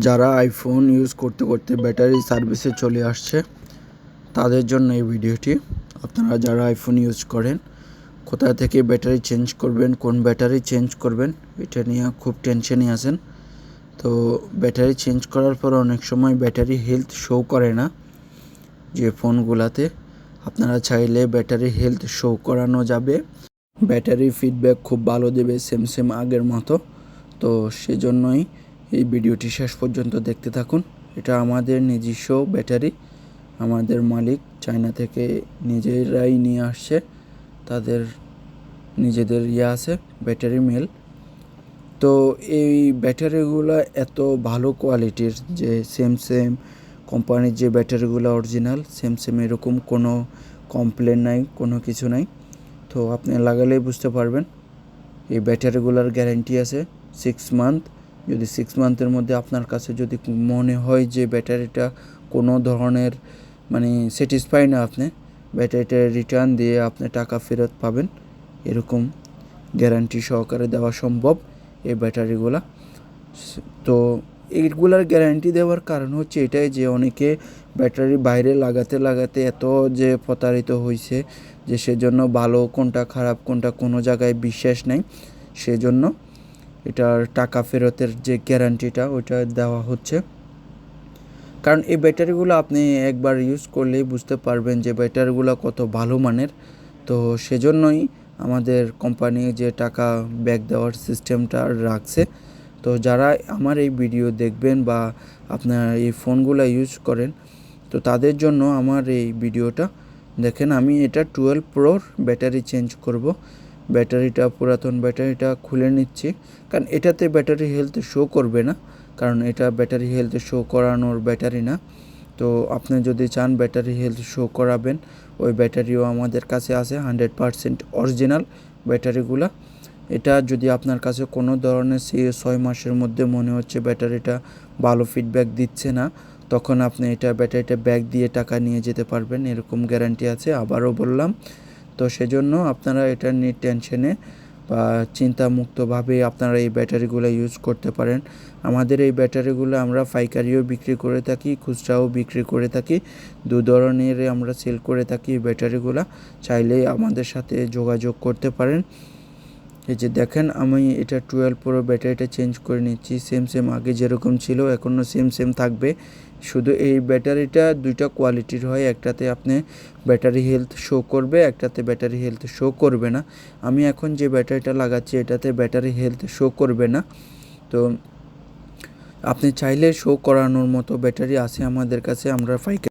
যারা iPhone use করতে করতে ব্যাটারি সার্ভিসে চলে আসছে তাদের জন্য এই ভিডিওটি। আপনারা যারা আইফোন ইউজ করেন, কোথা থেকে ব্যাটারি চেঞ্জ করবেন, কোন ব্যাটারি চেঞ্জ করবেন, এটা নিয়ে খুব টেনশনে আছেন। তো ব্যাটারি চেঞ্জ করার পর অনেক সময় ব্যাটারি হেলথ শো করে না যে ফোনগুলাতে। আপনারা চাইলে ব্যাটারি হেলথ শো করানো যাবে, ব্যাটারি ফিডব্যাক খুব ভালো দেবে সেম আগের মতো। তো সেজন্যই এই ভিডিওটি শেষ পর্যন্ত দেখতে থাকুন। এটা আমাদের নিজস্ব ব্যাটারি, আমাদের মালিক চায়না থেকে নিজেরাই নিয়ে আসছে, তাদের নিজেদের আছে ব্যাটারি মিল। তো এই ব্যাটারিগুলো এত ভালো কোয়ালিটির যে সেম কোম্পানির যে ব্যাটারিগুলো অরিজিনাল সেম এরকম কোনো কমপ্লেন নাই, কোনো কিছু নাই। তো আপনি লাগালেই বুঝতে পারবেন। এই ব্যাটারিগুলোর গ্যারান্টি আছে 6 মান্থ। যদি 6 মান্থের মধ্যে আপনার কাছে যদি মনে হয় যে ব্যাটারিটা কোনো ধরনের স্যাটিসফাই না, আপনি ব্যাটারিটা রিটার্ন দিয়ে আপনি টাকা ফেরত পাবেন, এরকম গ্যারান্টি সহকারে দেওয়া সম্ভব এই ব্যাটারিগুলো। তো এইগুলার গ্যারান্টি দেওয়ার কারণ হচ্ছে এটাই যে অনেকে ব্যাটারি বাইরে লাগাতে এত যে প্রতারিত হয়েছে যে সেজন্য ভালো কোনটা খারাপ কোনটা কোনো জায়গায় বিশ্বাস নেই, সেজন্য এটার টাকা ফেরতের যে গ্যারান্টিটা ওইটা দেওয়া হচ্ছে। কারণ এই ব্যাটারিগুলো আপনি একবার ইউজ করলেই বুঝতে পারবেন যে ব্যাটারিগুলো কত ভালো মানের। তো সেজন্যই আমাদের কোম্পানি যে টাকা ব্যাক দেওয়ার সিস্টেমটা রাখছে। তো যারা আমার এই ভিডিও দেখবেন বা আপনার এই ফোনগুলো ইউজ করেন, তো তাদের জন্য আমার এই ভিডিওটা দেখেন। আমি এটা 12 প্রোর ব্যাটারি চেঞ্জ করব। ব্যাটারিটা পুরাতন ব্যাটারিটা খুলে নিচ্ছি, কারণ এটাতে ব্যাটারি হেলথ শো করবে না, কারণ এটা ব্যাটারি হেলথ শো করানোর ব্যাটারি না। তো আপনি যদি চান ব্যাটারি হেলথ শো করাবেন, ওই ব্যাটারিও আমাদের কাছে আছে 100% অরিজিনাল ব্যাটারিগুলো। এটা যদি আপনার কাছে কোনো ধরনের 6 মাসের মধ্যে মনে হচ্ছে ব্যাটারিটা ভালো ফিডব্যাক দিচ্ছে না, তখন আপনি ব্যাটারিটা ব্যাক দিয়ে টাকা নিয়ে যেতে পারবেন, এরকম গ্যারান্টি আছে, আবারও বললাম। তো সেজন্য আপনারা এটা নিয়ে টেনশনে বা চিন্তামুক্তভাবে আপনারা এই ব্যাটারিগুলো ইউজ করতে পারেন। আমাদের এই ব্যাটারিগুলো আমরা পাইকারিও বিক্রি করে থাকি, খুচরাও বিক্রি করে থাকি, দু ধরনের আমরা সেল করে থাকি এই ব্যাটারিগুলো। চাইলেই আমাদের সাথে যোগাযোগ করতে পারেন। এই যে দেখেন, আমি এটা 12 প্রো ব্যাটারিটা চেঞ্জ করে নিচ্ছি। সেম আগে যেরকম ছিল এখনও সেম থাকবে। শুধু এই ব্যাটারিটা দুইটা কোয়ালিটির হয়, একটাতে আপনি ব্যাটারি হেলথ শো করবে, একটাতে ব্যাটারি হেলথ শো করবে না। আমি এখন যে ব্যাটারিটা লাগাচ্ছি এটাতে ব্যাটারি হেলথ শো করবে না। তো আপনি চাইলে শো করানোর মতো ব্যাটারি আছে আমাদের কাছে, আমরা পাইকারি